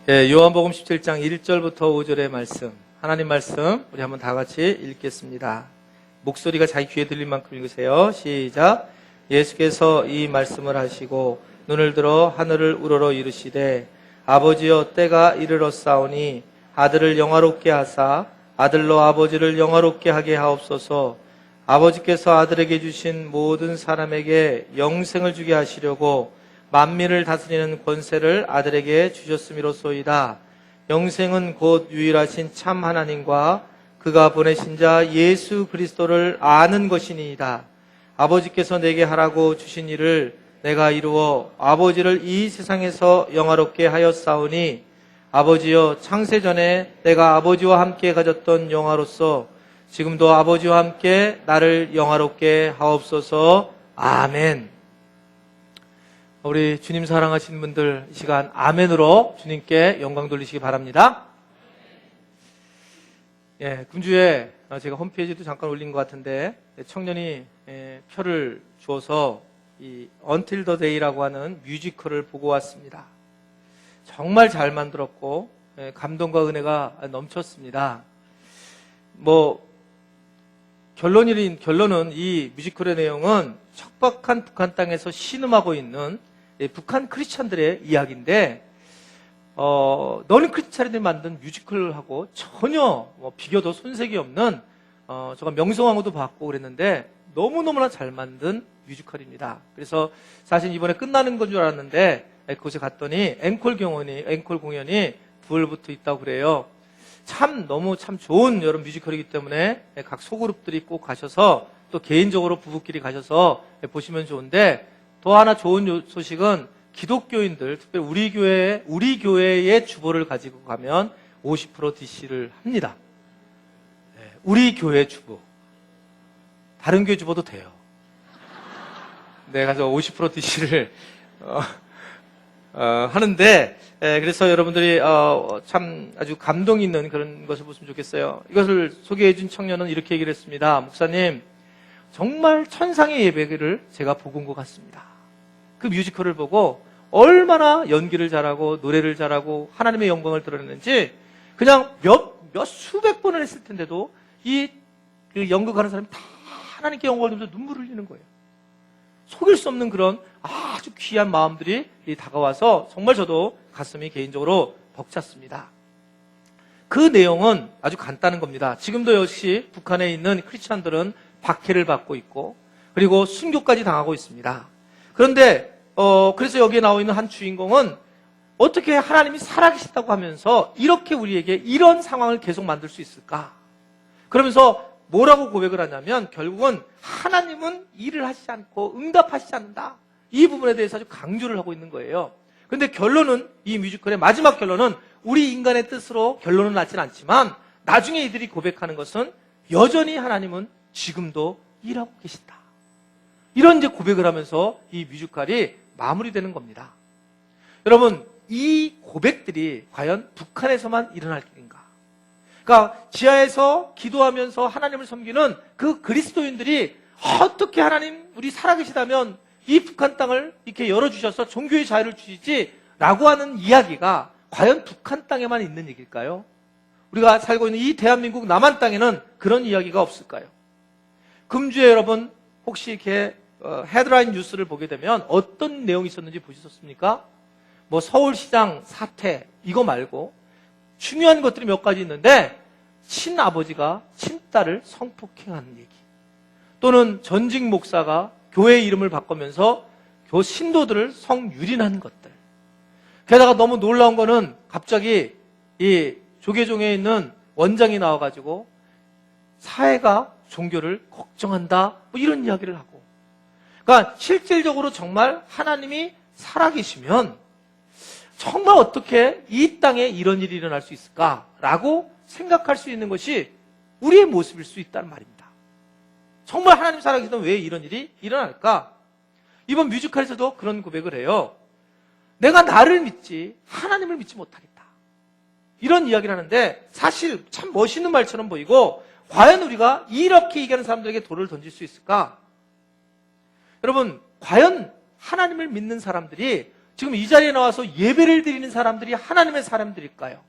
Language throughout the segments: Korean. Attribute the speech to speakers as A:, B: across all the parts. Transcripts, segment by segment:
A: 예, 요한복음 17장 1절부터 5절의 말씀, 하나님 말씀 우리 한번 다 같이 읽겠습니다. 목소리가 자기 귀에 들릴 만큼 읽으세요. 시작. 예수께서 이 말씀을 하시고 눈을 들어 하늘을 우러러 이르시되 아버지여 때가 이르렀사오니 아들을 영화롭게 하사 아들로 아버지를 영화롭게 하게 하옵소서. 아버지께서 아들에게 주신 모든 사람에게 영생을 주게 하시려고 만민을 다스리는 권세를 아들에게 주셨음이로소이다. 영생은 곧 유일하신 참 하나님과 그가 보내신 자 예수 그리스도를 아는 것이니이다. 아버지께서 내게 하라고 주신 일을 내가 이루어 아버지를 이 세상에서 영화롭게 하였사오니 아버지여 창세전에 내가 아버지와 함께 가졌던 영화로서 지금도 아버지와 함께 나를 영화롭게 하옵소서. 아멘. 우리 주님 사랑하시는 분들 이 시간 아멘으로 주님께 영광 돌리시기 바랍니다. 예, 금주에 제가 홈페이지도 잠깐 올린 것 같은데 청년이 표를 주어서 이 Until the Day라고 하는 뮤지컬을 보고 왔습니다. 정말 잘 만들었고 감동과 은혜가 넘쳤습니다. 결론은 이 뮤지컬의 내용은 척박한 북한 땅에서 신음하고 있는 북한 크리스찬들의 이야기인데 너는 크리스찬들이 만든 뮤지컬하고 전혀 비교도 손색이 없는 제가 명성황후도 받고 그랬는데 너무너무나 잘 만든 뮤지컬입니다. 그래서 사실 이번에 끝나는 건 줄 알았는데 그곳에 갔더니 앵콜 공연이 9월부터 있다고 그래요. 너무 좋은 여름 뮤지컬이기 때문에 각 소그룹들이 꼭 가셔서 또 개인적으로 부부끼리 가셔서 보시면 좋은데, 또 하나 좋은 소식은 기독교인들, 특별히 우리 교회의 주보를 가지고 가면 50% DC를 합니다. 우리 교회 주보. 다른 교회 주보도 돼요. 네, 가서 50% DC를 하는데, 그래서 여러분들이 참 아주 감동 있는 그런 것을 보시면 좋겠어요. 이것을 소개해 준 청년은 이렇게 얘기를 했습니다. 목사님, 정말 천상의 예배를 제가 보고 온 것 같습니다. 그 뮤지컬을 보고 얼마나 연기를 잘하고 노래를 잘하고 하나님의 영광을 드러냈는지 그냥 몇 수백 번을 했을 텐데도 그 연극하는 사람이 다 하나님께 영광을 들으면서 눈물을 흘리는 거예요. 속일 수 없는 그런 아주 귀한 마음들이 다가와서 정말 저도 가슴이 개인적으로 벅찼습니다. 그 내용은 아주 간단한 겁니다. 지금도 역시 북한에 있는 크리스찬들은 박해를 받고 있고 그리고 순교까지 당하고 있습니다. 그런데 그래서 여기에 나와 있는 한 주인공은 어떻게 하나님이 살아계시다고 하면서 이렇게 우리에게 이런 상황을 계속 만들 수 있을까? 그러면서 뭐라고 고백을 하냐면 결국은 하나님은 일을 하시지 않고 응답하시지 않는다. 이 부분에 대해서 아주 강조를 하고 있는 거예요. 그런데 결론은, 이 뮤지컬의 마지막 결론은 우리 인간의 뜻으로 결론은 나지는 않지만 나중에 이들이 고백하는 것은 여전히 하나님은 지금도 일하고 계신다. 이런 이제 고백을 하면서 이 뮤지컬이 마무리되는 겁니다. 여러분, 이 고백들이 과연 북한에서만 일어날 일인가? 그러니까 지하에서 기도하면서 하나님을 섬기는 그 그리스도인들이 어떻게 하나님 우리 살아계시다면 이 북한 땅을 이렇게 열어주셔서 종교의 자유를 주시지라고 하는 이야기가 과연 북한 땅에만 있는 얘기일까요? 우리가 살고 있는 이 대한민국 남한 땅에는 그런 이야기가 없을까요? 금주에 여러분 혹시 이렇게 헤드라인 뉴스를 보게 되면 어떤 내용이 있었는지 보셨습니까? 서울시장 사태 이거 말고 중요한 것들이 몇 가지 있는데, 친아버지가 친딸을 성폭행하는 얘기, 또는 전직 목사가 교회 이름을 바꾸면서 신도들을 성유린한 것들. 게다가 너무 놀라운 거는 갑자기 이 조계종에 있는 원장이 나와가지고 사회가 종교를 걱정한다 이런 이야기를 하고, 그러니까 실질적으로 정말 하나님이 살아계시면 정말 어떻게 이 땅에 이런 일이 일어날 수 있을까라고 생각할 수 있는 것이 우리의 모습일 수 있다는 말입니다. 정말 하나님 살아계시면 왜 이런 일이 일어날까? 이번 뮤지컬에서도 그런 고백을 해요. 내가 나를 믿지 하나님을 믿지 못하겠다. 이런 이야기를 하는데 사실 참 멋있는 말처럼 보이고, 과연 우리가 이렇게 얘기하는 사람들에게 돌을 던질 수 있을까? 여러분, 과연 하나님을 믿는 사람들이 지금 이 자리에 나와서 예배를 드리는 사람들이 하나님의 사람들일까요?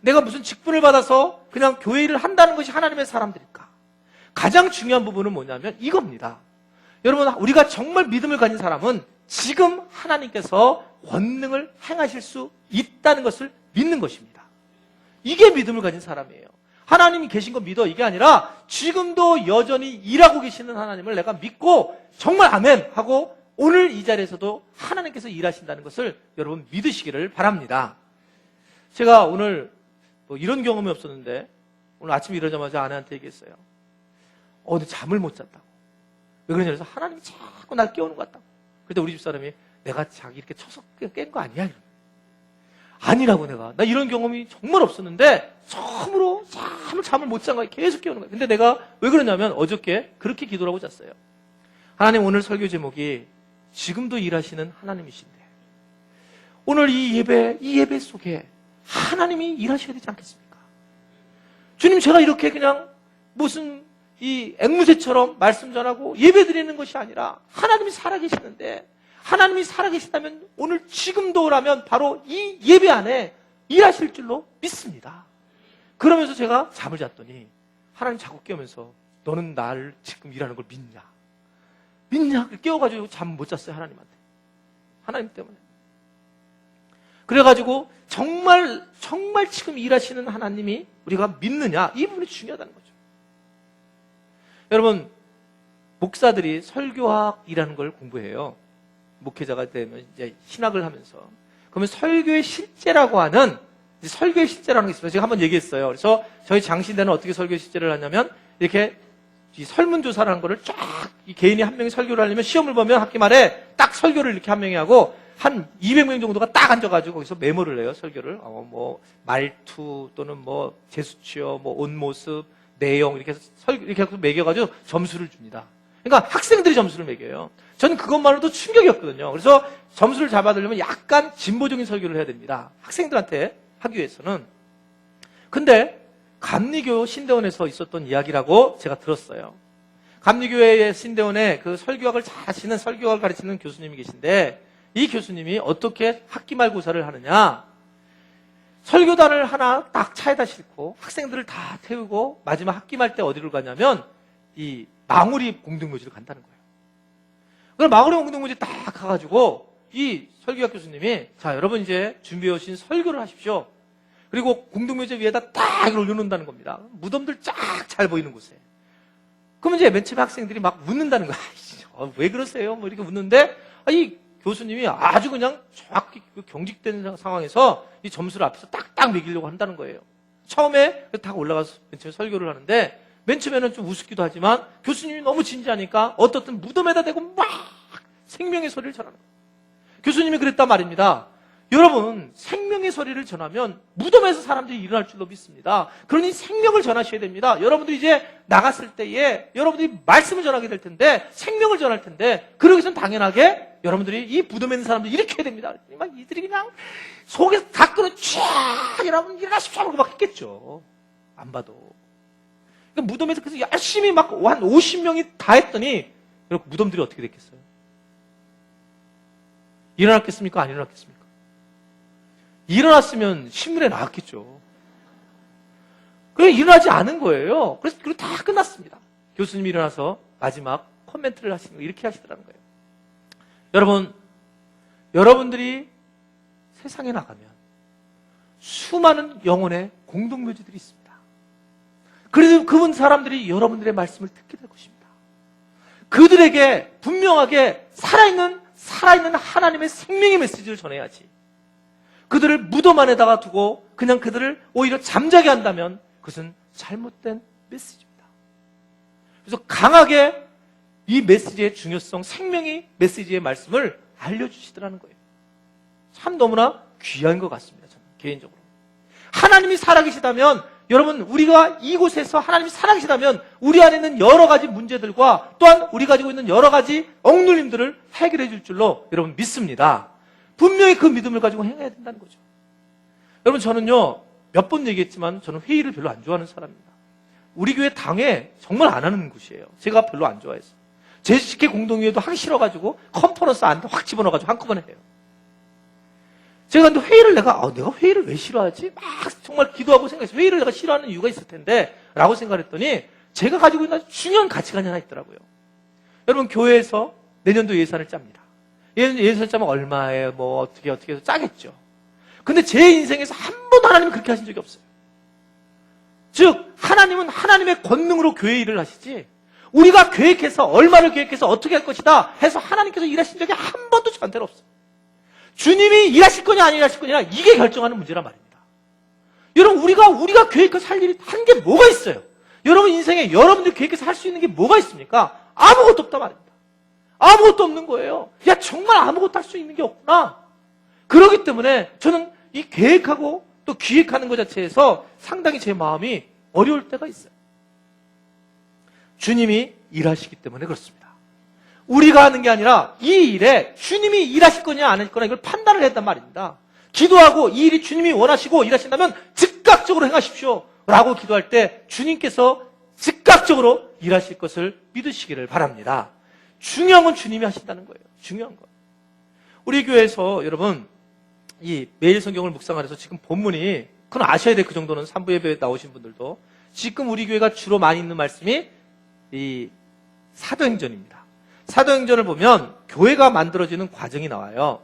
A: 내가 무슨 직분을 받아서 그냥 교회를 한다는 것이 하나님의 사람들일까? 가장 중요한 부분은 뭐냐면 이겁니다. 여러분, 우리가 정말 믿음을 가진 사람은 지금 하나님께서 권능을 행하실 수 있다는 것을 믿는 것입니다. 이게 믿음을 가진 사람이에요. 하나님이 계신 거 믿어, 이게 아니라 지금도 여전히 일하고 계시는 하나님을 내가 믿고 정말 아멘 하고 오늘 이 자리에서도 하나님께서 일하신다는 것을 여러분 믿으시기를 바랍니다. 제가 오늘 뭐 이런 경험이 없었는데 오늘 아침에 일어나자마자 아내한테 얘기했어요. 근데 잠을 못 잤다고. 왜 그러냐 그래서 하나님이 자꾸 날 깨우는 것 같다고. 그때 우리 집사람이 내가 자기 이렇게 쳐서 깬 거 아니야? 이러면. 아니라고 나 이런 경험이 정말 없었는데 처음으로 잠을 못 잔 거야. 계속 깨우는 거야. 근데 내가 왜 그러냐면 어저께 그렇게 기도를 하고 잤어요. 하나님, 오늘 설교 제목이 지금도 일하시는 하나님이신데 오늘 이 예배 속에 하나님이 일하셔야 되지 않겠습니까? 주님, 제가 이렇게 그냥 무슨 이 앵무새처럼 말씀 전하고 예배 드리는 것이 아니라 하나님이 살아계시는데 하나님이 살아계시다면 오늘 지금도라면 바로 이 예배 안에 일하실 줄로 믿습니다. 그러면서 제가 잠을 잤더니 하나님 자꾸 깨우면서 너는 나를 지금 일하는 걸 믿냐? 믿냐? 깨워가지고 잠 못 잤어요. 하나님 때문에. 그래가지고 정말 지금 일하시는 하나님이 우리가 믿느냐? 이 부분이 중요하다는 거죠. 여러분, 목사들이 설교학이라는 걸 공부해요. 목회자가 되면 이제 신학을 하면서. 그러면 설교의 실제라고 하는, 설교의 실제라는 게 있어요. 제가 한번 얘기했어요. 그래서 저희 장신대는 어떻게 설교의 실제를 하냐면, 이렇게 이 설문조사라는 거를 쫙, 이 개인이 한 명이 설교를 하려면 시험을 보면 학기 말에 딱 설교를 이렇게 한 명이 하고, 한 200명 정도가 딱 앉아가지고 거기서 메모를 해요, 설교를. 뭐, 말투 또는 뭐, 제스처, 뭐, 옷 모습, 내용, 이렇게 해서 이렇게 해서 매겨가지고 점수를 줍니다. 그러니까 학생들이 점수를 매겨요. 저는 그것만으로도 충격이었거든요. 그래서 점수를 잡아들려면 약간 진보적인 설교를 해야 됩니다. 학생들한테 하기 위해서는. 근데 감리교 신대원에서 있었던 이야기라고 제가 들었어요. 감리교회의 신대원에 그 설교학을 잘 하시는 설교학을 가르치는 교수님이 계신데 이 교수님이 어떻게 학기 말고사를 하느냐? 설교단을 하나 딱 차에다 싣고 학생들을 다 태우고 마지막 학기 말 때 어디로 가냐면 이 망우리 공동묘지를 간다는 거예요. 그럼 망우리 공동묘지 딱 가가지고 이 설교학 교수님이 자, 여러분 이제 준비해 오신 설교를 하십시오. 그리고 공동묘지 위에다 딱 올려놓는다는 겁니다. 무덤들 쫙 잘 보이는 곳에. 그러면 이제 맨 처음에 학생들이 막 묻는다는 거야. 왜 그러세요? 뭐 이렇게 묻는데 이 교수님이 아주 그냥 정확히 경직된 상황에서 이 점수를 앞에서 딱딱 매기려고 한다는 거예요. 처음에 딱 올라가서 맨 처음에 설교를 하는데 맨 처음에는 좀 우습기도 하지만 교수님이 너무 진지하니까 어떻든 무덤에다 대고 막 생명의 소리를 전하는 거예요. 교수님이 그랬단 말입니다. 여러분, 생명의 소리를 전하면 무덤에서 사람들이 일어날 줄로 믿습니다. 그러니 생명을 전하셔야 됩니다. 여러분들이 이제 나갔을 때에 여러분들이 말씀을 전하게 될 텐데 생명을 전할 텐데 그러기 위해서는 당연하게 여러분들이 이 무덤에 있는 사람들 일으켜야 됩니다. 막 이들이 그냥 속에서 다 끌어 쫙 여러분 일어나십시오 하고 막 했겠죠. 안 봐도. 그러니까 무덤에서 그래서 열심히 막 한 50명이 다 했더니 여러분 무덤들이 어떻게 됐겠어요? 일어났겠습니까? 안 일어났겠습니까? 일어났으면 신문에 나왔겠죠. 그게 일어나지 않은 거예요. 그래서 그리고 다 끝났습니다. 교수님이 일어나서 마지막 코멘트를 하시는 거 이렇게 하시더라는 거예요. 여러분, 여러분들이 세상에 나가면 수많은 영혼의 공동묘지들이 있습니다. 그래도 그분 사람들이 여러분들의 말씀을 듣게 될 것입니다. 그들에게 분명하게 살아있는 하나님의 생명의 메시지를 전해야지. 그들을 무덤 안에다가 두고 그냥 그들을 오히려 잠자게 한다면 그것은 잘못된 메시지입니다. 그래서 강하게 이 메시지의 중요성, 생명의 메시지의 말씀을 알려주시더라는 거예요. 참 너무나 귀한 것 같습니다. 저는 개인적으로. 하나님이 살아계시다면 여러분, 우리가 이곳에서 하나님이 살아계시다면 우리 안에 있는 여러 가지 문제들과 또한 우리 가지고 있는 여러 가지 억눌림들을 해결해 줄 줄로 여러분 믿습니다. 분명히 그 믿음을 가지고 행해야 된다는 거죠. 여러분, 저는요 몇 번 얘기했지만 저는 회의를 별로 안 좋아하는 사람입니다. 우리 교회 당회 정말 안 하는 곳이에요. 제가 별로 안 좋아해서. 제주식회 공동회의도 하기 싫어가지고 컨퍼런스 안에 확 집어넣어가지고 한꺼번에 해요. 제가 근데 회의를 내가 회의를 왜 싫어하지? 막 정말 기도하고 생각해서 회의를 내가 싫어하는 이유가 있을 텐데 라고 생각했더니 제가 가지고 있는 아주 중요한 가치관이 하나 있더라고요. 여러분, 교회에서 내년도 예산을 짭니다. 예산 짜면 얼마에 뭐 어떻게 해서 짜겠죠. 근데 제 인생에서 한 번도 하나님은 그렇게 하신 적이 없어요. 즉 하나님은 하나님의 권능으로 교회 일을 하시지, 우리가 계획해서 얼마를 계획해서 어떻게 할 것이다 해서 하나님께서 일하신 적이 한 번도 저한테는 없어요. 주님이 일하실 거냐 안 일하실 거냐 이게 결정하는 문제란 말입니다. 여러분, 우리가 계획해서 할 일이 한 게 뭐가 있어요? 여러분 인생에 여러분들이 계획해서 할 수 있는 게 뭐가 있습니까? 아무것도 없단 말입니다. 아무것도 없는 거예요. 야, 정말 아무것도 할 수 있는 게 없구나. 그렇기 때문에 저는 이 계획하고 또 기획하는 것 자체에서 상당히 제 마음이 어려울 때가 있어요. 주님이 일하시기 때문에 그렇습니다. 우리가 하는 게 아니라 이 일에 주님이 일하실 거냐 안 하실 거냐 이걸 판단을 했단 말입니다. 기도하고 이 일이 주님이 원하시고 일하신다면 즉각적으로 행하십시오 라고 기도할 때 주님께서 즉각적으로 일하실 것을 믿으시기를 바랍니다. 중요한 건 주님이 하신다는 거예요. 중요한 건. 우리 교회에서 여러분 이 매일 성경을 묵상하면서 지금 본문이, 그건 아셔야 돼. 그 정도는 3부 예배에 나오신 분들도 지금 우리 교회가 주로 많이 있는 말씀이 이 사도행전입니다. 사도행전을 보면 교회가 만들어지는 과정이 나와요.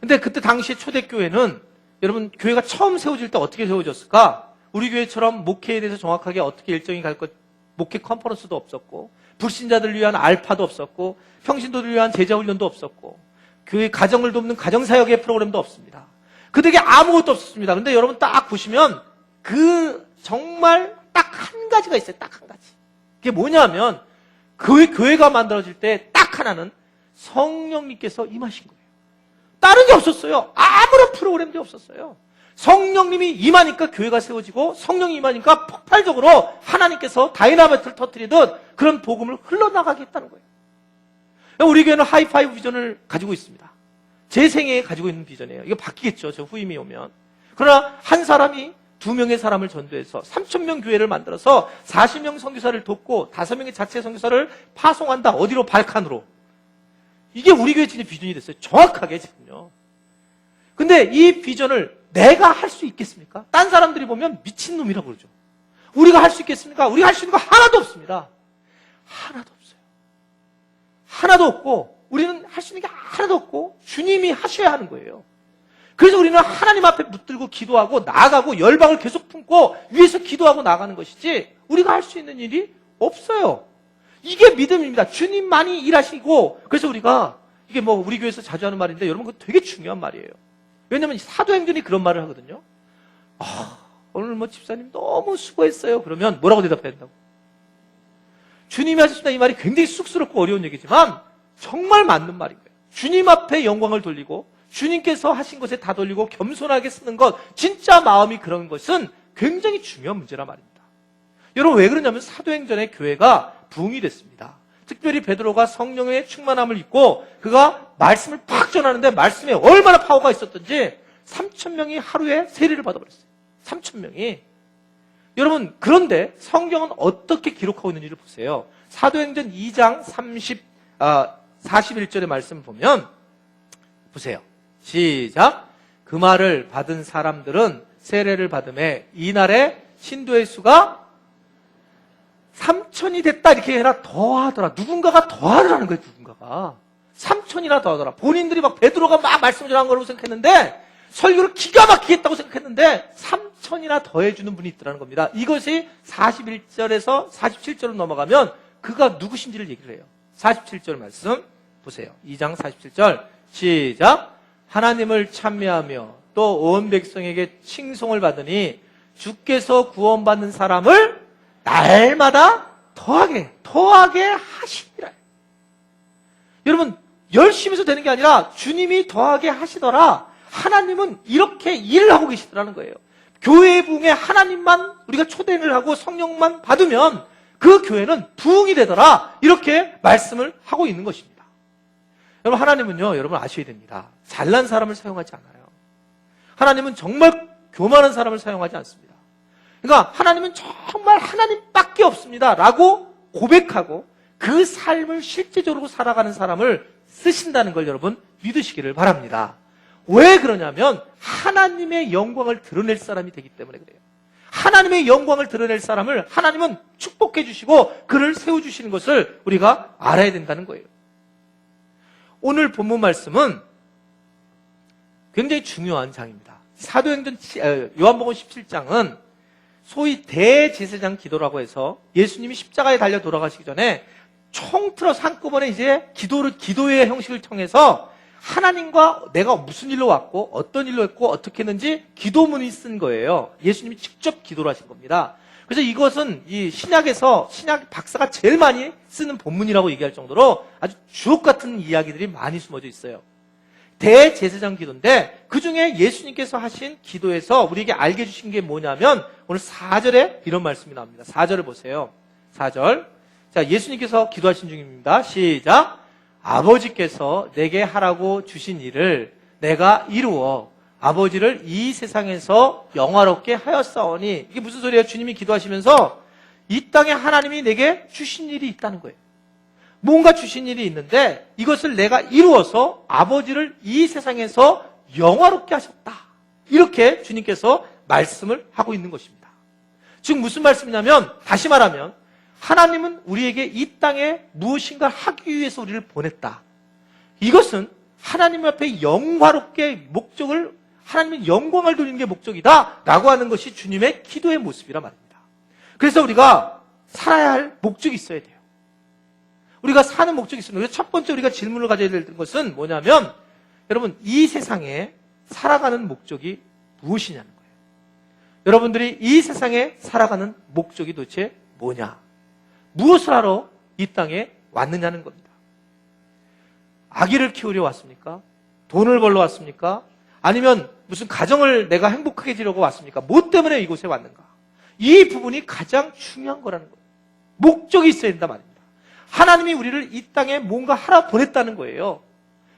A: 근데 그때 당시에 초대교회는 여러분 교회가 처음 세워질 때 어떻게 세워졌을까? 우리 교회처럼 목회에 대해서 정확하게 어떻게 일정이 갈 것, 목회 컨퍼런스도 없었고, 불신자들을 위한 알파도 없었고, 평신도들을 위한 제자훈련도 없었고, 교회 가정을 돕는 가정사역의 프로그램도 없습니다. 그들에게 아무것도 없었습니다. 근데 여러분 딱 보시면 그 정말 딱 한 가지가 있어요. 딱 한 가지. 그게 뭐냐면 그 교회가 만들어질 때 딱 하나는 성령님께서 임하신 거예요. 다른 게 없었어요. 아무런 프로그램도 없었어요. 성령님이 임하니까 교회가 세워지고, 성령이 임하니까 폭발적으로 하나님께서 다이나마이트를 터뜨리듯 그런 복음을 흘러나가게 했다는 거예요. 우리 교회는 하이파이브 비전을 가지고 있습니다. 제 생애에 가지고 있는 비전이에요. 이거 바뀌겠죠. 저 후임이 오면. 그러나 한 사람이 2명의 사람을 전도해서 3,000명 교회를 만들어서 40명 선교사를 돕고 5명의 자체 선교사를 파송한다. 어디로? 발칸으로. 이게 우리 교회 진짜 비전이 됐어요. 정확하게 지금요. 근데 이 비전을 내가 할 수 있겠습니까? 딴 사람들이 보면 미친놈이라고 그러죠. 우리가 할 수 있겠습니까? 우리가 할 수 있는 거 하나도 없습니다. 하나도 없어요. 하나도 없고, 우리는 할 수 있는 게 하나도 없고 주님이 하셔야 하는 거예요. 그래서 우리는 하나님 앞에 붙들고 기도하고 나아가고 열방을 계속 품고 위에서 기도하고 나가는 것이지 우리가 할 수 있는 일이 없어요. 이게 믿음입니다. 주님만이 일하시고, 그래서 우리가 이게 뭐 우리 교회에서 자주 하는 말인데 여러분 그거 되게 중요한 말이에요. 왜냐면 사도행전이 그런 말을 하거든요. 오늘 뭐 집사님 너무 수고했어요. 그러면 뭐라고 대답해야 된다고? 주님이 하셨습니다. 이 말이 굉장히 쑥스럽고 어려운 얘기지만 정말 맞는 말인 거예요. 주님 앞에 영광을 돌리고 주님께서 하신 것에 다 돌리고 겸손하게 쓰는 것, 진짜 마음이 그런 것은 굉장히 중요한 문제란 말입니다. 여러분 왜 그러냐면 사도행전에 교회가 부흥이 됐습니다. 특별히 베드로가 성령의 충만함을 입고 그가 말씀을 팍 전하는데 말씀에 얼마나 파워가 있었던지 3,000명이 하루에 세례를 받아버렸어요. 3,000명이. 여러분 그런데 성경은 어떻게 기록하고 있는지를 보세요. 사도행전 2장 41절의 말씀 보면 보세요. 시작. 그 말을 받은 사람들은 세례를 받음에 이날에 신도의 수가 3,000이 됐다 이렇게 해라. 더하더라. 누군가가 더하더라는 거예요. 누군가가 3,000이나 더하더라. 본인들이 막 베드로가 막 말씀 전한 거라고 생각했는데, 설교를 기가 막히게 했다고 생각했는데 3,000이나 더해주는 분이 있더라는 겁니다. 이것이 41절에서 47절로 넘어가면 그가 누구신지를 얘기를 해요. 47절 말씀 보세요. 2장 47절 시작. 하나님을 찬미하며 또 온 백성에게 칭송을 받으니 주께서 구원받는 사람을 날마다 더하게 하시니라. 여러분 열심히 해서 되는 게 아니라 주님이 더하게 하시더라. 하나님은 이렇게 일을 하고 계시더라는 거예요. 교회의 부흥에 하나님만 우리가 초대를 하고 성령만 받으면 그 교회는 부흥이 되더라. 이렇게 말씀을 하고 있는 것입니다. 여러분 하나님은요, 여러분 아셔야 됩니다. 잘난 사람을 사용하지 않아요. 하나님은 정말 교만한 사람을 사용하지 않습니다. 그러니까 하나님은 정말 하나님밖에 없습니다 라고 고백하고 그 삶을 실제적으로 살아가는 사람을 쓰신다는 걸 여러분 믿으시기를 바랍니다. 왜 그러냐면 하나님의 영광을 드러낼 사람이 되기 때문에 그래요. 하나님의 영광을 드러낼 사람을 하나님은 축복해 주시고 그를 세워주시는 것을 우리가 알아야 된다는 거예요. 오늘 본문 말씀은 굉장히 중요한 장입니다. 사도행전 요한복음 17장은 소위 대제사장 기도라고 해서 예수님이 십자가에 달려 돌아가시기 전에 총틀어서 한꺼번에 이제 기도의 형식을 통해서 하나님과 내가 무슨 일로 왔고 어떤 일로 했고 어떻게 했는지 기도문이 쓴 거예요. 예수님이 직접 기도를 하신 겁니다. 그래서 이것은 이 신약 박사가 제일 많이 쓰는 본문이라고 얘기할 정도로 아주 주옥 같은 이야기들이 많이 숨어져 있어요. 대제사장 기도인데 그중에 예수님께서 하신 기도에서 우리에게 알게 해주신 게 뭐냐면 오늘 4절에 이런 말씀이 나옵니다. 4절을 보세요. 4절. 자, 예수님께서 기도하신 중입니다. 시작. 아버지께서 내게 하라고 주신 일을 내가 이루어 아버지를 이 세상에서 영화롭게 하였사오니. 이게 무슨 소리예요? 주님이 기도하시면서 이 땅에 하나님이 내게 주신 일이 있다는 거예요. 뭔가 주신 일이 있는데 이것을 내가 이루어서 아버지를 이 세상에서 영화롭게 하셨다. 이렇게 주님께서 말씀을 하고 있는 것입니다. 즉 무슨 말씀이냐면 다시 말하면 하나님은 우리에게 이 땅에 무엇인가 하기 위해서 우리를 보냈다. 이것은 하나님 앞에 영화롭게 하나님의 영광을 돌리는 게 목적이다 라고 하는 것이 주님의 기도의 모습이라 말입니다. 그래서 우리가 살아야 할 목적이 있어야 돼요. 우리가 사는 목적이 있습니다. 그래서 첫 번째 우리가 질문을 가져야 될 것은 뭐냐면 여러분 이 세상에 살아가는 목적이 무엇이냐는 거예요. 여러분들이 이 세상에 살아가는 목적이 도대체 뭐냐? 무엇을 하러 이 땅에 왔느냐는 겁니다. 아기를 키우려 왔습니까? 돈을 벌러 왔습니까? 아니면 무슨 가정을 내가 행복하게 지려고 왔습니까? 뭐 때문에 이곳에 왔는가? 이 부분이 가장 중요한 거라는 거예요. 목적이 있어야 된단 말입니다. 하나님이 우리를 이 땅에 뭔가 하러 보냈다는 거예요.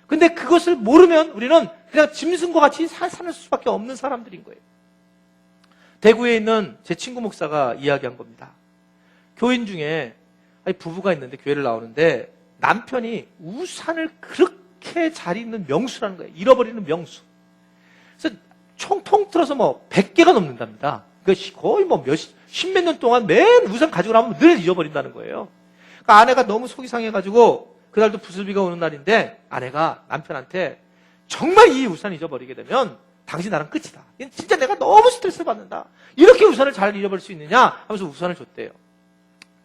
A: 근데 그것을 모르면 우리는 그냥 짐승과 같이 사는 수밖에 없는 사람들인 거예요. 대구에 있는 제 친구 목사가 이야기한 겁니다. 교인 중에 부부가 있는데 교회를 나오는데 남편이 우산을 그렇게 잘 입는 명수라는 거예요. 잃어버리는 명수. 그래서 총 통틀어서 100개가 넘는답니다. 그것이 거의 십몇 년 동안 매일 우산 가지고 나면 늘 잊어버린다는 거예요. 그러니까 아내가 너무 속이 상해가지고 그날도 부슬비가 오는 날인데 아내가 남편한테 정말 이 우산 잊어버리게 되면 당신 나랑 끝이다. 진짜 내가 너무 스트레스를 받는다. 이렇게 우산을 잘 잃어버릴 수 있느냐 하면서 우산을 줬대요.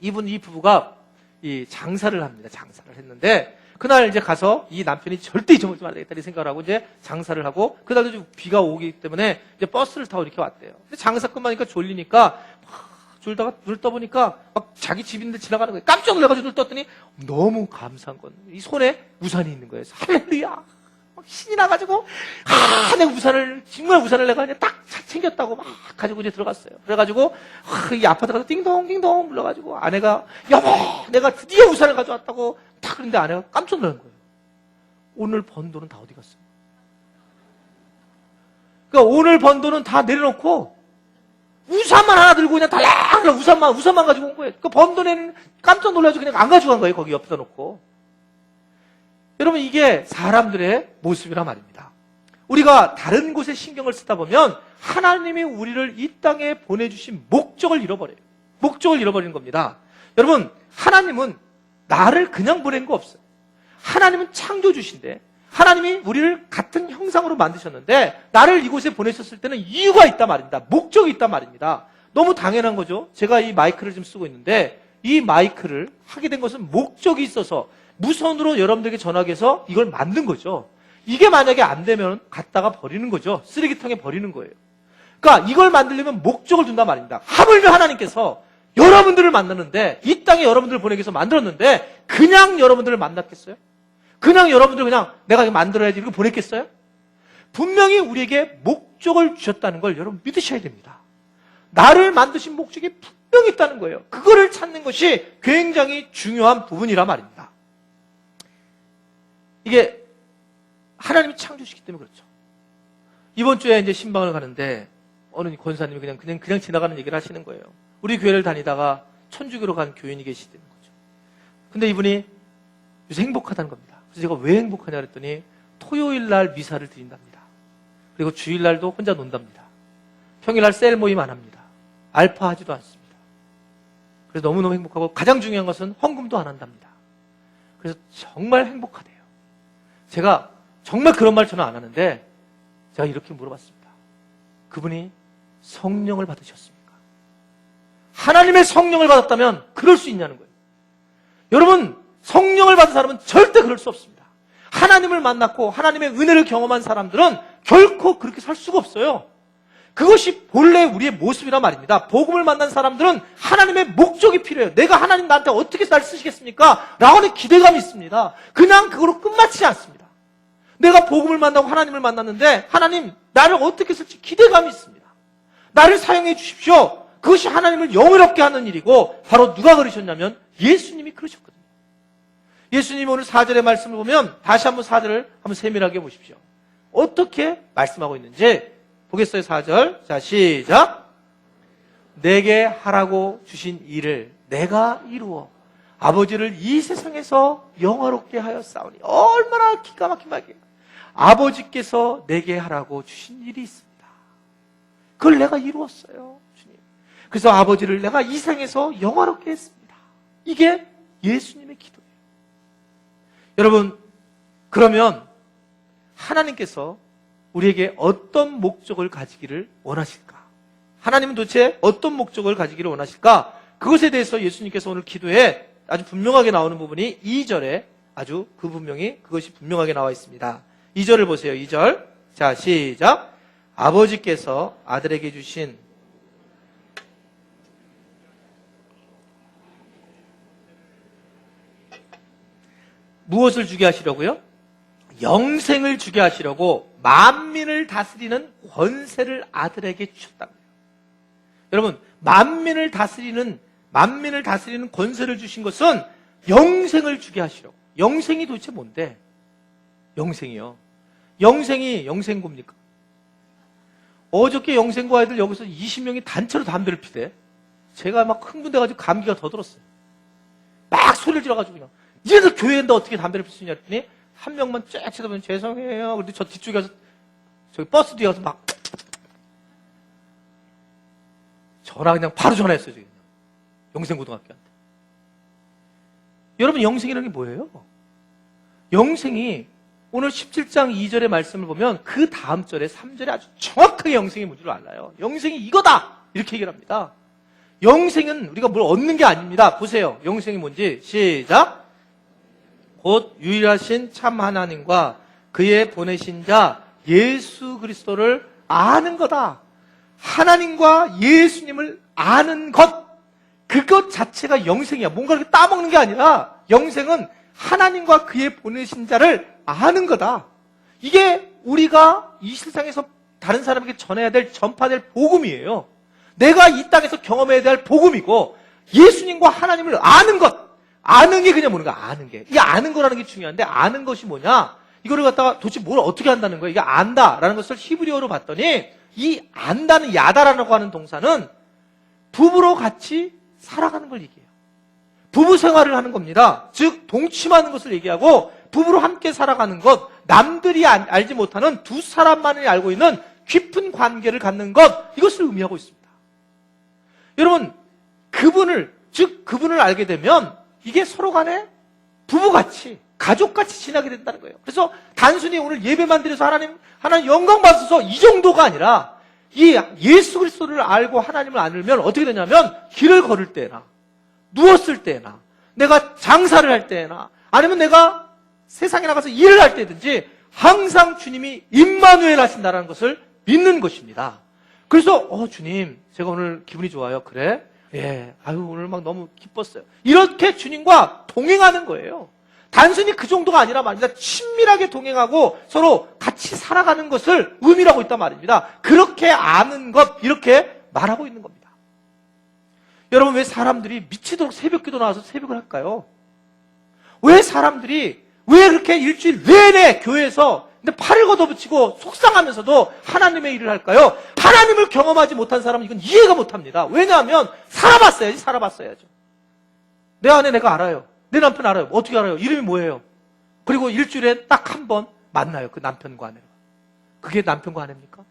A: 이 부부가 이 장사를 합니다. 장사를 했는데 그날 이제 가서 이 남편이 절대 잊어먹지 말아야겠다 이 생각을 하고 이제 장사를 하고 그날도 좀 비가 오기 때문에 이제 버스를 타고 이렇게 왔대요. 근데 장사 끝나니까 졸리니까 졸다가 눈을 떠보니까 막 자기 집 있는데 지나가는 거예요. 깜짝 놀라가지고 눈을 떴더니 너무 감사한 건 이 손에 우산이 있는 거예요. 할렐루야. 막 신이 나가지고 내가 정말 우산을 내가 그냥 딱 챙겼다고 막 가지고 이제 들어갔어요. 그래가지고 이 아파트 가서 띵동띵동 불러가지고 아내가 여보 내가 드디어 우산을 가져왔다고 딱 그런데 아내가 깜짝 놀란 거예요. 오늘 번 돈은 다 어디 갔어요? 그러니까 오늘 번 돈은 다 내려놓고 우산만 하나 들고 그냥 달랑 우산만 가지고 온 거예요. 그 번 돈에는 깜짝 놀라가지고 그냥 안 가져간 거예요. 거기 옆에다 놓고. 여러분 이게 사람들의 모습이란 말입니다. 우리가 다른 곳에 신경을 쓰다 보면 하나님이 우리를 이 땅에 보내주신 목적을 잃어버려요. 목적을 잃어버리는 겁니다. 여러분 하나님은 나를 그냥 보낸 거 없어요. 하나님은 창조주신데 하나님이 우리를 같은 형상으로 만드셨는데 나를 이곳에 보내셨을 때는 이유가 있단 말입니다. 목적이 있단 말입니다. 너무 당연한 거죠. 제가 이 마이크를 지금 쓰고 있는데 이 마이크를 하게 된 것은 목적이 있어서 무선으로 여러분들에게 전하기 위해서 이걸 만든 거죠. 이게 만약에 안 되면 갖다가 버리는 거죠. 쓰레기통에 버리는 거예요. 그러니까 이걸 만들려면 목적을 둔단 말입니다. 하물며 하나님께서 여러분들을 만드는데 이 땅에 여러분들을 보내기 위해서 만들었는데 그냥 여러분들을 만났겠어요? 그냥 여러분들 그냥 내가 이거 만들어야지 이렇게 보냈겠어요? 분명히 우리에게 목적을 주셨다는 걸 여러분 믿으셔야 됩니다. 나를 만드신 목적이 분명히 있다는 거예요. 그거를 찾는 것이 굉장히 중요한 부분이란 말입니다. 이게 하나님이 창조시기 때문에 그렇죠. 이번 주에 이제 신방을 가는데 어느 권사님이 그냥 지나가는 얘기를 하시는 거예요. 우리 교회를 다니다가 천주교로 간 교인이 계시다는 거죠. 근데 이분이 요새 행복하다는 겁니다. 그래서 제가 왜 행복하냐 그랬더니 토요일 날 미사를 드린답니다. 그리고 주일날도 혼자 논답니다. 평일날 셀 모임 안 합니다. 알파 하지도 않습니다. 그래서 너무너무 행복하고 가장 중요한 것은 헌금도 안 한답니다. 그래서 정말 행복하대요. 제가 정말 그런 말 저는 안 하는데 제가 이렇게 물어봤습니다. 그분이 성령을 받으셨습니까? 하나님의 성령을 받았다면 그럴 수 있냐는 거예요. 여러분, 성령을 받은 사람은 절대 그럴 수 없습니다. 하나님을 만났고 하나님의 은혜를 경험한 사람들은 결코 그렇게 살 수가 없어요. 그것이 본래 우리의 모습이란 말입니다. 복음을 만난 사람들은 하나님의 목적이 필요해요. 내가 하나님 나한테 어떻게 날 쓰시겠습니까? 라고 하는 기대감이 있습니다. 그냥 그걸로 끝마치지 않습니다. 내가 복음을 만나고 하나님을 만났는데 하나님 나를 어떻게 쓸지 기대감이 있습니다. 나를 사용해 주십시오. 그것이 하나님을 영원롭게 하는 일이고 바로 누가 그러셨냐면 예수님이 그러셨거든요. 예수님 오늘 4절의 말씀을 보면 다시 한번 4절을 한번 세밀하게 보십시오. 어떻게 말씀하고 있는지 보겠어요. 4절. 자, 시작. 내게 하라고 주신 일을 내가 이루어 아버지를 이 세상에서 영화롭게 하였사오니. 얼마나 기가 막힌 말이에요. 아버지께서 내게 하라고 주신 일이 있습니다. 그걸 내가 이루었어요, 주님. 그래서 아버지를 내가 이 세상에서 영화롭게 했습니다. 이게 예수님의 기도예요. 여러분, 그러면 하나님께서 우리에게 어떤 목적을 가지기를 원하실까? 하나님은 도대체 어떤 목적을 가지기를 원하실까? 그것에 대해서 예수님께서 오늘 기도에 아주 분명하게 나오는 부분이 2절에 아주 그것이 분명하게 나와 있습니다. 2절을 보세요. 2절. 자, 시작. 아버지께서 아들에게 주신 무엇을 주게 하시려고요? 영생을 주게 하시려고 만민을 다스리는 권세를 아들에게 주셨다고요. 여러분, 만민을 다스리는 권세를 주신 것은 영생을 주게 하시려고. 영생이 도대체 뭔데? 영생이요. 영생이 영생고입니까? 어저께 영생고 아이들 여기서 20명이 단체로 담배를 피대. 제가 막 흥분돼가지고 감기가 더 들었어요. 막 소리를 질러가지고 그냥. 얘들 교회인데 어떻게 담배를 필 수 있냐 했더니 한 명만 쫙 쳐다보면 죄송해요. 그런데 저 뒤쪽에 가서 저기 버스 뒤에 가서 막 그냥 바로 전화했어요. 지금. 영생고등학교한테. 여러분, 영생이라는 게 뭐예요? 영생이 오늘 17장 2절의 말씀을 보면 그 다음 절에 3절에 아주 정확하게 영생이 뭔지를 알아요. 영생이 이거다! 이렇게 얘기를 합니다. 영생은 우리가 뭘 얻는 게 아닙니다. 보세요. 영생이 뭔지. 시작. 곧 유일하신 참 하나님과 그의 보내신 자 예수 그리스도를 아는 거다. 하나님과 예수님을 아는 것. 그것 자체가 영생이야. 뭔가 이렇게 따먹는 게 아니라 영생은 하나님과 그의 보내신 자를 아는 거다. 이게 우리가 이 세상에서 다른 사람에게 전해야 될, 전파될 복음이에요. 내가 이 땅에서 경험해야 될 복음이고 예수님과 하나님을 아는 것. 아는 게 그냥 뭐는가? 아는 게. 이 아는 거라는 게 중요한데 아는 것이 뭐냐? 이거를 갖다가 도대체 뭘 어떻게 한다는 거예요? 이게 안다라는 것을 히브리어로 봤더니 이 안다는 야다라고 하는 동사는 부부로 같이 살아가는 걸 얘기해요. 부부 생활을 하는 겁니다. 즉 동침하는 것을 얘기하고 부부로 함께 살아가는 것, 남들이 알지 못하는 두 사람만이 알고 있는 깊은 관계를 갖는 것, 이것을 의미하고 있습니다. 여러분, 그분을 알게 되면 이게 서로 간에 부부같이, 가족같이 지나게 된다는 거예요. 그래서 단순히 오늘 예배만 드려서 하나님 영광 받으셔서 이 정도가 아니라 이 예수 그리스도를 알고 하나님을 알면 어떻게 되냐면 길을 걸을 때나 누웠을 때나 내가 장사를 할 때나 아니면 내가 세상에 나가서 일을 할 때든지 항상 주님이 임마누엘 하신다는 것을 믿는 것입니다. 그래서 주님 제가 오늘 기분이 좋아요. 그래? 예, 오늘 막 너무 기뻤어요. 이렇게 주님과 동행하는 거예요. 단순히 그 정도가 아니라 말입니다. 친밀하게 동행하고 서로 같이 살아가는 것을 의미하고 있단 말입니다. 그렇게 아는 것, 이렇게 말하고 있는 겁니다. 여러분, 왜 사람들이 미치도록 새벽기도 나와서 새벽을 할까요? 왜 그렇게 일주일 내내 교회에서 근데 팔을 걷어붙이고 속상하면서도 하나님의 일을 할까요? 하나님을 경험하지 못한 사람은 이건 이해가 못합니다. 왜냐하면 살아봤어야죠. 내 아내 내가 알아요. 내 남편 알아요. 어떻게 알아요? 이름이 뭐예요? 그리고 일주일에 딱 한 번 만나요. 그 남편과 아내가. 그게 남편과 아내입니까?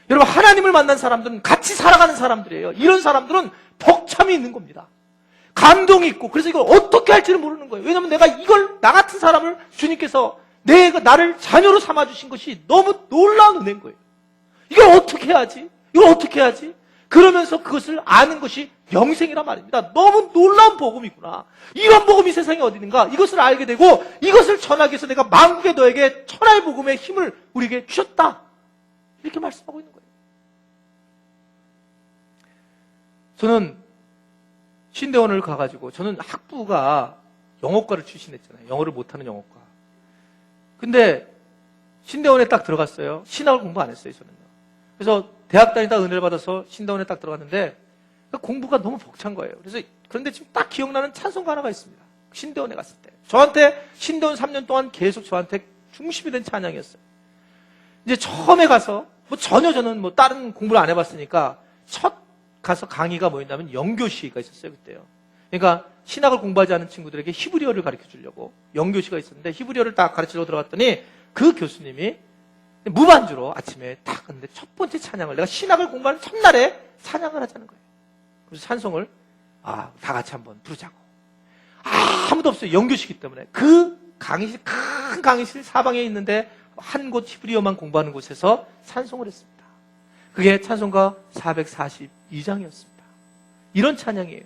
A: 여러분, 하나님을 만난 사람들은 같이 살아가는 사람들이에요. 이런 사람들은 벅참이 있는 겁니다. 감동이 있고, 그래서 이걸 어떻게 할지를 모르는 거예요. 왜냐하면 내가 이걸, 나 같은 사람을 주님께서 나를 자녀로 삼아주신 것이 너무 놀라운 은혜인 거예요. 이걸 어떻게 해야지? 이걸 어떻게 해야지? 그러면서 그것을 아는 것이 영생이란 말입니다. 너무 놀라운 복음이구나. 이런 복음이 세상에 어디 있는가? 이것을 알게 되고 이것을 전하기 위해서 내가 만국의 너에게 천하의 복음의 힘을 우리에게 주셨다. 이렇게 말씀하고 있는 거예요. 저는 신대원을 가가지고, 저는 학부가 영어과를 출신했잖아요. 영어를 못하는 영어과. 근데 신대원에 딱 들어갔어요. 신학을 공부 안 했어요, 저는. 그래서 대학 다니다 은혜를 받아서 신대원에 딱 들어갔는데 공부가 너무 벅찬 거예요. 그런데 지금 딱 기억나는 찬송가 하나가 있습니다. 신대원에 갔을 때. 저한테 신대원 3년 동안 계속 저한테 중심이 된 찬양이었어요. 이제 처음에 가서 전혀 저는 다른 공부를 안 해봤으니까 첫 가서 강의가 뭐였냐면 영교시가 있었어요, 그때요. 그러니까 신학을 공부하지 않은 친구들에게 히브리어를 가르쳐 주려고 영교시가 있었는데 히브리어를 딱 가르치러 들어갔더니 그 교수님이 무반주로 아침에 딱 했는데 첫 번째 찬양을, 내가 신학을 공부하는 첫날에 찬양을 하자는 거예요. 그래서 찬송을 다 같이 한번 부르자고. 아무도 없어요. 영교시기 때문에. 그 강의실, 큰 강의실 사방에 있는데 한 곳 히브리어만 공부하는 곳에서 찬송을 했습니다. 그게 찬송가 442장이었습니다. 이런 찬양이에요.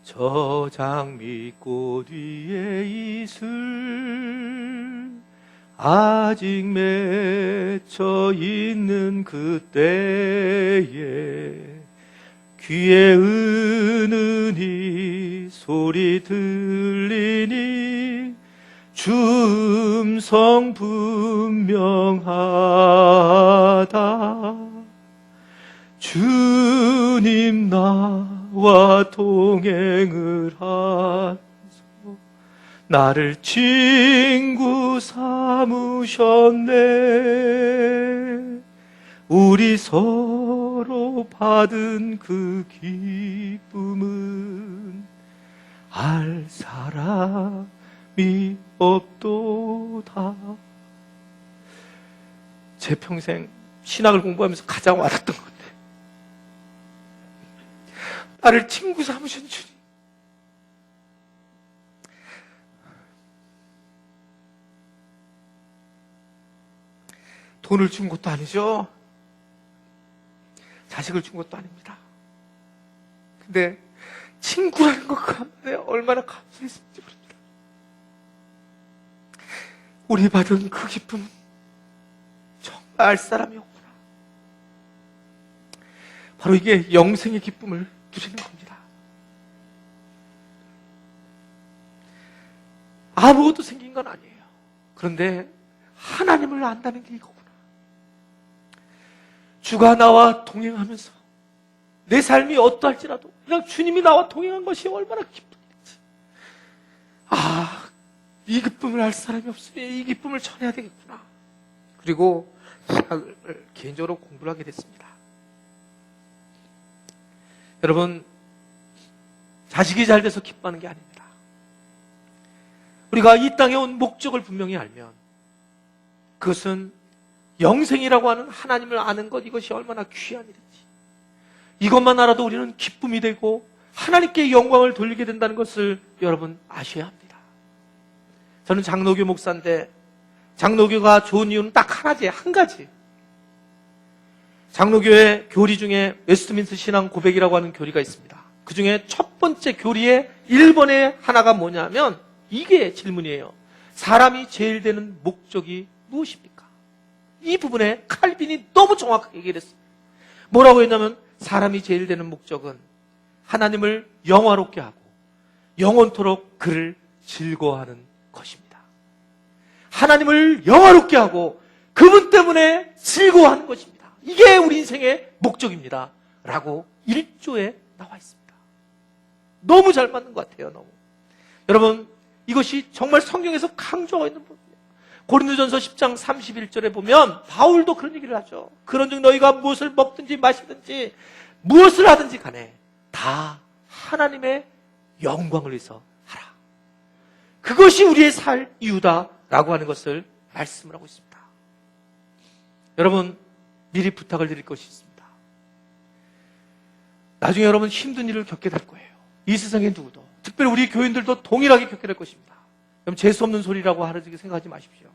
A: 저 장미꽃 위에 이슬 아직 맺혀 있는 그때에 귀에 은은히 소리 들리니 주 음성 분명하다. 주님 나와 동행을 하소서. 나를 친구 삼으셨네. 우리 서로 받은 그 기쁨은 알 사람이 없도다. 제 평생 신학을 공부하면서 가장 와닿던 것 같아요. 나를 친구 삼으신 주님. 돈을 준 것도 아니죠. 자식을 준 것도 아닙니다. 근데 친구라는 것 가운데 얼마나 감사했는지 모릅니다. 우리 받은 그 기쁨은 정말 알 사람이 없구나. 바로 이게 영생의 기쁨을 누리는 겁니다. 아무것도 생긴 건 아니에요. 그런데 하나님을 안다는 게 이거구나. 주가 나와 동행하면서 내 삶이 어떠할지라도 그냥 주님이 나와 동행한 것이 얼마나 기쁜지. 이 기쁨을 알 사람이 없으니 이 기쁨을 전해야 되겠구나. 그리고 신학을 개인적으로 공부를 하게 됐습니다. 여러분, 자식이 잘 돼서 기뻐하는 게 아닙니다. 우리가 이 땅에 온 목적을 분명히 알면 그것은 영생이라고 하는 하나님을 아는 것, 이것이 얼마나 귀한 일인지, 이것만 알아도 우리는 기쁨이 되고 하나님께 영광을 돌리게 된다는 것을 여러분 아셔야 합니다. 저는 장로교 목사인데 장로교가 좋은 이유는 딱 하나지, 한 가지. 장로교의 교리 중에 웨스트민스터 신앙 고백이라고 하는 교리가 있습니다. 그 중에 첫 번째 교리의 1번의 하나가 뭐냐면 이게 질문이에요. 사람이 제일 되는 목적이 무엇입니까? 이 부분에 칼빈이 너무 정확하게 얘기를 했어요. 뭐라고 했냐면 사람이 제일 되는 목적은 하나님을 영화롭게 하고 영원토록 그를 즐거워하는 것입니다. 하나님을 영화롭게 하고 그분 때문에 즐거워하는 것입니다. 이게 우리 인생의 목적입니다. 라고 1조에 나와 있습니다. 너무 잘 맞는 것 같아요. 너무. 여러분, 이것이 정말 성경에서 강조하고 있는 부분이에요. 고린도전서 10장 31절에 보면 바울도 그런 얘기를 하죠. 그런즉 너희가 무엇을 먹든지 마시든지 무엇을 하든지 간에 다 하나님의 영광을 위해서 하라. 그것이 우리의 살 이유다라고 하는 것을 말씀을 하고 있습니다. 여러분, 미리 부탁을 드릴 것이 있습니다. 나중에 여러분 힘든 일을 겪게 될 거예요. 이 세상에 누구도, 특별히 우리 교인들도 동일하게 겪게 될 것입니다. 그럼 재수 없는 소리라고 하는지 생각하지 마십시오.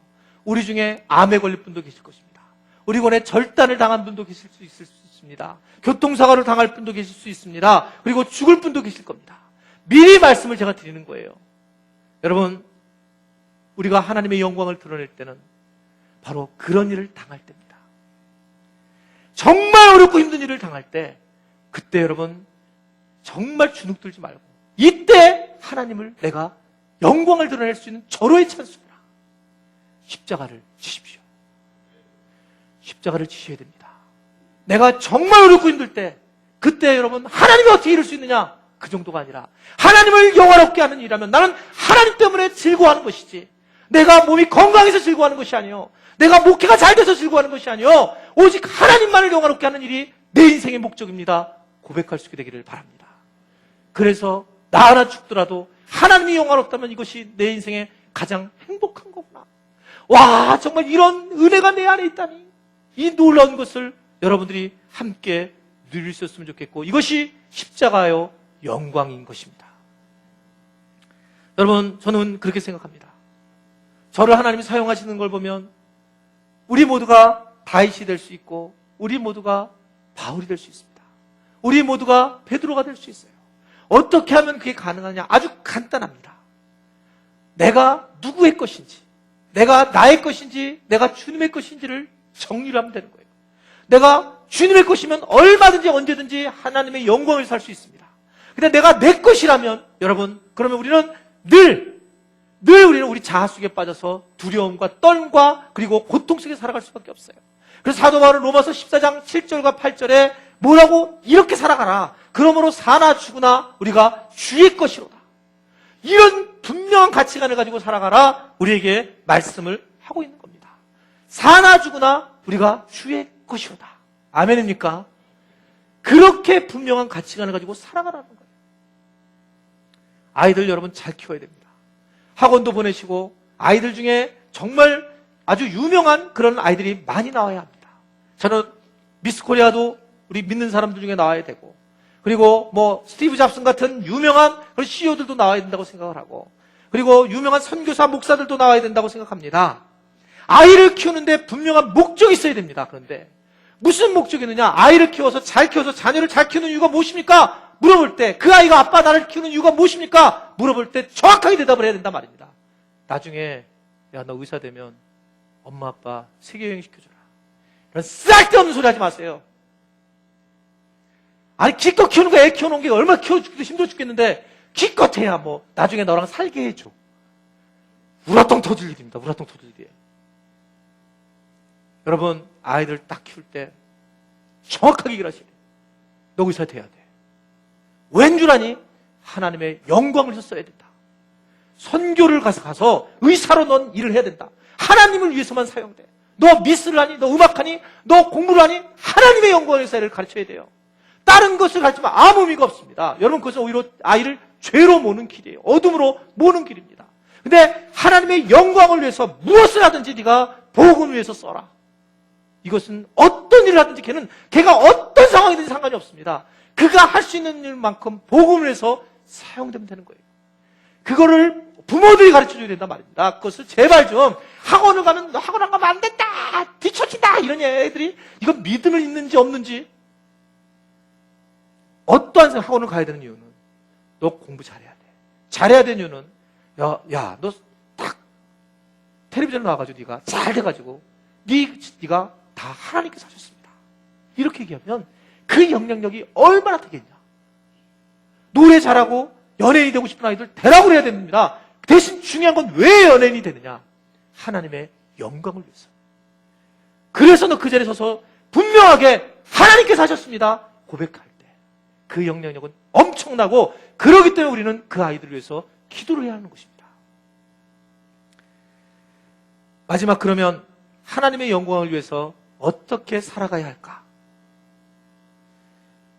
A: 우리 중에 암에 걸릴 분도 계실 것입니다. 우리 군에 절단을 당한 분도 계실 수 있습니다. 교통사고를 당할 분도 계실 수 있습니다. 그리고 죽을 분도 계실 겁니다. 미리 말씀을 제가 드리는 거예요. 여러분, 우리가 하나님의 영광을 드러낼 때는 바로 그런 일을 당할 때입니다. 정말 어렵고 힘든 일을 당할 때, 그때 여러분 정말 주눅들지 말고, 이때 하나님을 내가 영광을 드러낼 수 있는 절호의 찬스구나. 십자가를 지십시오. 십자가를 지셔야 됩니다. 내가 정말 어렵고 힘들 때, 그때 여러분 하나님이 어떻게 이룰 수 있느냐? 그 정도가 아니라 하나님을 영화롭게 하는 일이라면 나는 하나님 때문에 즐거워하는 것이지, 내가 몸이 건강해서 즐거워하는 것이 아니요, 내가 목회가 잘 돼서 즐거워하는 것이 아니요, 오직 하나님만을 영화롭게 하는 일이 내 인생의 목적입니다. 고백할 수 있게 되기를 바랍니다. 그래서 나 하나 죽더라도 하나님이 영화롭다면 이것이 내 인생의 가장 행복한 거구나. 와, 정말 이런 은혜가 내 안에 있다니, 이 놀라운 것을 여러분들이 함께 누릴 수 있었으면 좋겠고, 이것이 십자가요 영광인 것입니다. 여러분, 저는 그렇게 생각합니다. 저를 하나님이 사용하시는 걸 보면 우리 모두가 다윗이 될 수 있고, 우리 모두가 바울이 될 수 있습니다. 우리 모두가 베드로가 될 수 있어요. 어떻게 하면 그게 가능하냐? 아주 간단합니다. 내가 누구의 것인지, 내가 나의 것인지, 내가 주님의 것인지를 정리를 하면 되는 거예요. 내가 주님의 것이면 얼마든지 언제든지 하나님의 영광을 살 수 있습니다. 근데 내가 내 것이라면, 여러분, 그러면 우리는 늘 우리는 우리 자아 속에 빠져서 두려움과 떨과 그리고 고통 속에 살아갈 수밖에 없어요. 그래서 사도 바울은 로마서 14장 7절과 8절에 뭐라고? 이렇게 살아가라. 그러므로 사나 죽으나 우리가 주의 것이로다. 이런 분명한 가치관을 가지고 살아가라, 우리에게 말씀을 하고 있는 겁니다. 사나 죽으나 우리가 주의 것이로다. 아멘입니까? 그렇게 분명한 가치관을 가지고 살아가라는 거예요. 아이들 여러분 잘 키워야 됩니다. 학원도 보내시고, 아이들 중에 정말 아주 유명한 그런 아이들이 많이 나와야 합니다. 저는 미스 코리아도 우리 믿는 사람들 중에 나와야 되고, 그리고 뭐 스티브 잡슨 같은 유명한 그런 CEO들도 나와야 된다고 생각을 하고, 그리고 유명한 선교사 목사들도 나와야 된다고 생각합니다. 아이를 키우는데 분명한 목적이 있어야 됩니다. 그런데 무슨 목적이 있느냐? 아이를 키워서 잘 키워서 자녀를 잘 키우는 이유가 무엇입니까? 물어볼 때, 그 아이가 아빠 나를 키우는 이유가 무엇입니까? 물어볼 때 정확하게 대답을 해야 된단 말입니다. 나중에 야, 너 의사 되면 엄마 아빠 세계여행 시켜줘라. 이런 쓸데없는 소리 하지 마세요. 아니, 기껏 키우는 거, 애 키워놓은 게 얼마나 키워 죽기도 힘들어 죽겠는데 기껏 해야 뭐 나중에 너랑 살게 해줘. 우라통 터질 일입니다. 우라통 터질 일이에요. 여러분, 아이들 딱 키울 때 정확하게 얘기를 하셔야 돼요. 너 의사 돼야 돼. 왠 줄 아니? 하나님의 영광을 위해서 써야 된다. 선교를 가서 의사로 넌 일을 해야 된다. 하나님을 위해서만 사용돼. 너 미스를 하니? 너 음악하니? 너 공부를 하니? 하나님의 영광을 위해서 일을 가르쳐야 돼요. 다른 것을 가르치면 아무 의미가 없습니다. 여러분, 그것은 오히려 아이를 죄로 모는 길이에요. 어둠으로 모는 길입니다. 근데 하나님의 영광을 위해서 무엇을 하든지 네가 복음을 위해서 써라. 이것은 어떤 일을 하든지 걔가 어떤 상황이든지 상관이 없습니다. 그가 할 수 있는 일만큼 복음을 해서 사용되면 되는 거예요. 그거를 부모들이 가르쳐줘야 된단 말입니다. 그것을 제발 좀, 학원을 가면 너 학원 안 가면 안 된다, 뒤처진다, 이런 애들이 이건 믿음을 있는지 없는지. 어떠한 학원을 가야 되는 이유는 너 공부 잘해야 돼. 잘해야 되는 이유는 야, 너 딱 텔레비전 나와가지고 네가 잘 돼가지고 네가 다 하나님께서 하셨습니다. 이렇게 얘기하면 그 영향력이 얼마나 되겠냐. 노래 잘하고 연예인이 되고 싶은 아이들 되라고 해야 됩니다. 대신 중요한 건 왜 연예인이 되느냐? 하나님의 영광을 위해서. 그래서 너 그 자리에 서서 분명하게 하나님께서 하셨습니다 고백할 때 그 영향력은 엄청나고, 그러기 때문에 우리는 그 아이들을 위해서 기도를 해야 하는 것입니다. 마지막, 그러면 하나님의 영광을 위해서 어떻게 살아가야 할까?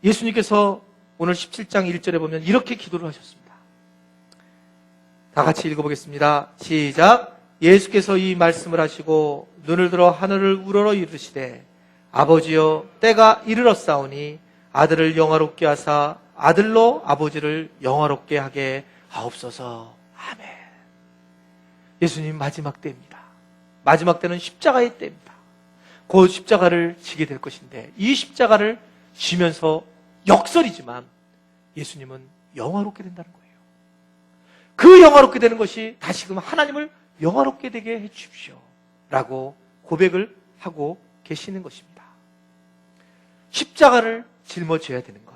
A: 예수님께서 오늘 17장 1절에 보면 이렇게 기도를 하셨습니다. 다 같이 읽어보겠습니다. 시작. 예수께서 이 말씀을 하시고 눈을 들어 하늘을 우러러 이르시되 아버지여 때가 이르렀사오니 아들을 영화롭게 하사 아들로 아버지를 영화롭게 하게 하옵소서. 아멘. 예수님 마지막 때입니다. 마지막 때는 십자가의 때입니다. 곧 십자가를 지게 될 것인데 이 십자가를 지면서 역설이지만 예수님은 영화롭게 된다는 거예요. 그 영화롭게 되는 것이 다시금 하나님을 영화롭게 되게 해 주십시오 라고 고백을 하고 계시는 것입니다. 십자가를 짊어져야 되는 것.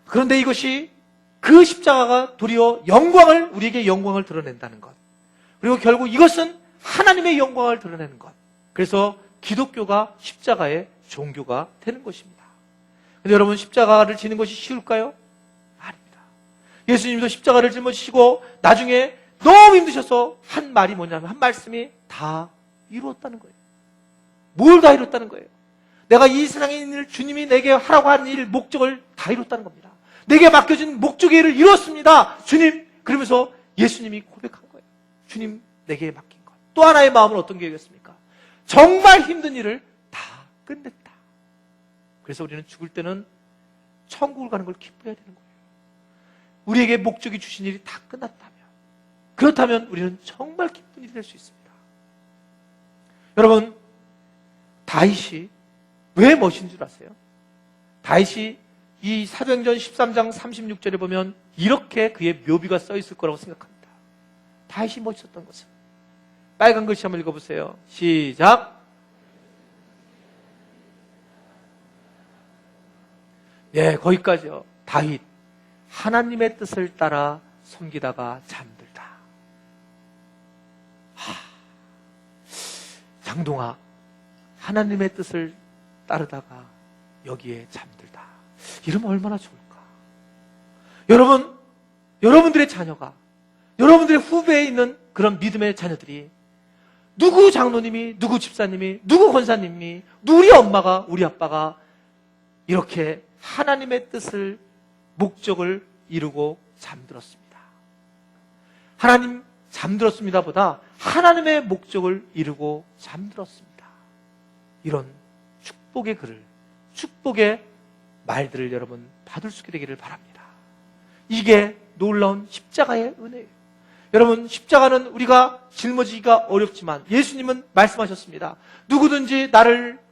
A: 그런데 이것이 그 십자가가 도리어 우리에게 영광을 드러낸다는 것. 그리고 결국 이것은 하나님의 영광을 드러내는 것. 그래서 기독교가 십자가의 종교가 되는 것입니다. 근데 여러분, 십자가를 지는 것이 쉬울까요? 아닙니다. 예수님도 십자가를 짊어지시고 나중에 너무 힘드셔서 한 말이 뭐냐면, 한 말씀이 다 이루었다는 거예요. 뭘 다 이뤘다는 거예요? 내가 이 세상에 있는 일, 주님이 내게 하라고 하는 일, 목적을 다 이뤘다는 겁니다. 내게 맡겨진 목적의 일을 이뤘습니다. 주님. 그러면서 예수님이 고백한 거예요. 주님, 내게 맡긴 것. 또 하나의 마음은 어떤 계획이었습니까? 정말 힘든 일을 다 끝냈다. 그래서 우리는 죽을 때는 천국을 가는 걸 기뻐해야 되는 거예요. 우리에게 목적이 주신 일이 다 끝났다면, 그렇다면 우리는 정말 기쁜 일이 될 수 있습니다. 여러분, 다윗이 왜 멋진 줄 아세요? 다윗이 이 사도행전 13장 36절에 보면 이렇게 그의 묘비가 써 있을 거라고 생각합니다. 다윗이 멋있었던 것은, 빨간 글씨 한번 읽어보세요. 시작. 네, 거기까지요. 다윗, 하나님의 뜻을 따라 섬기다가 잠들다. 장동아, 하나님의 뜻을 따르다가 여기에 잠들다. 이러면 얼마나 좋을까? 여러분들의 자녀가, 여러분들의 후배에 있는 그런 믿음의 자녀들이 누구 장로님이, 누구 집사님이, 누구 권사님이, 우리 엄마가, 우리 아빠가 이렇게 하나님의 뜻을, 목적을 이루고 잠들었습니다. 하나님 잠들었습니다 보다 하나님의 목적을 이루고 잠들었습니다. 이런 축복의 글을, 축복의 말들을 여러분 받을 수 있게 되기를 바랍니다. 이게 놀라운 십자가의 은혜예요. 여러분, 십자가는 우리가 짊어지기가 어렵지만 예수님은 말씀하셨습니다. 누구든지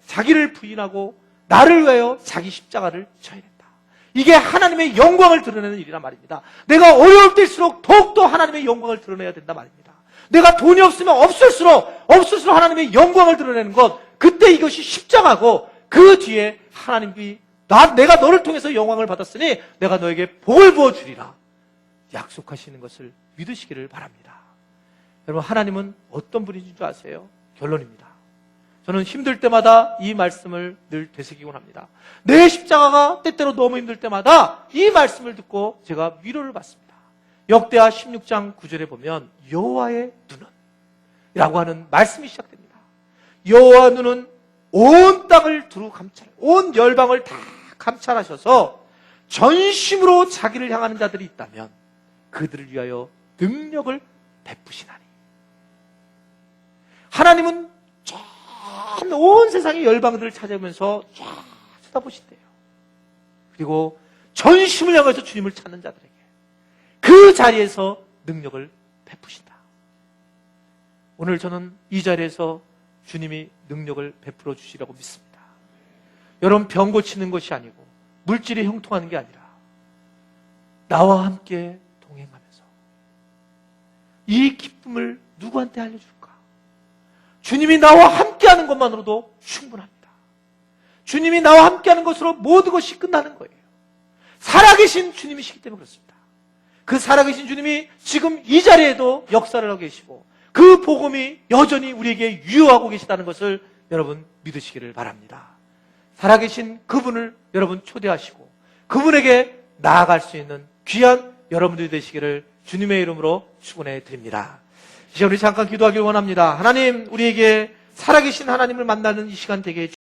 A: 자기를 부인하고 나를 위하여 자기 십자가를 져야 된다. 이게 하나님의 영광을 드러내는 일이란 말입니다. 내가 어려울 때일수록 더욱더 하나님의 영광을 드러내야 된다 말입니다. 내가 돈이 없으면 없을수록 하나님의 영광을 드러내는 것, 그때 이것이 십자가고, 그 뒤에 하나님이 내가 너를 통해서 영광을 받았으니 내가 너에게 복을 부어주리라 약속하시는 것을 믿으시기를 바랍니다. 여러분, 하나님은 어떤 분이신 줄 아세요? 결론입니다. 저는 힘들 때마다 이 말씀을 늘 되새기곤 합니다. 내 십자가가 때때로 너무 힘들 때마다 이 말씀을 듣고 제가 위로를 받습니다. 역대하 16장 9절에 보면 여호와의 눈은 라고 하는 말씀이 시작됩니다. 여호와 눈은 온 땅을 두루 온 열방을 다 감찰하셔서 전심으로 자기를 향하는 자들이 있다면 그들을 위하여 능력을 베푸시나니. 하나님은 온 세상의 열방들을 찾아오면서 쫙 쳐다보신대요. 그리고 전심을 향해서 주님을 찾는 자들에게 그 자리에서 능력을 베푸신다. 오늘 저는 이 자리에서 주님이 능력을 베풀어 주시라고 믿습니다. 여러분, 병 고치는 것이 아니고 물질이 형통하는 게 아니라 나와 함께 동행하면서 이 기쁨을 누구한테 알려줄까? 주님이 나와 함께하는 것만으로도 충분합니다. 주님이 나와 함께하는 것으로 모든 것이 끝나는 거예요. 살아계신 주님이시기 때문에 그렇습니다. 그 살아계신 주님이 지금 이 자리에도 역사를 하고 계시고 그 복음이 여전히 우리에게 유효하고 계시다는 것을 여러분 믿으시기를 바랍니다. 살아계신 그분을 여러분 초대하시고 그분에게 나아갈 수 있는 귀한 여러분들이 되시기를 주님의 이름으로 축원해 드립니다. 이제 우리 잠깐 기도하길 원합니다. 하나님, 우리에게 살아계신 하나님을 만나는 이 시간 되게 해주시옵소서.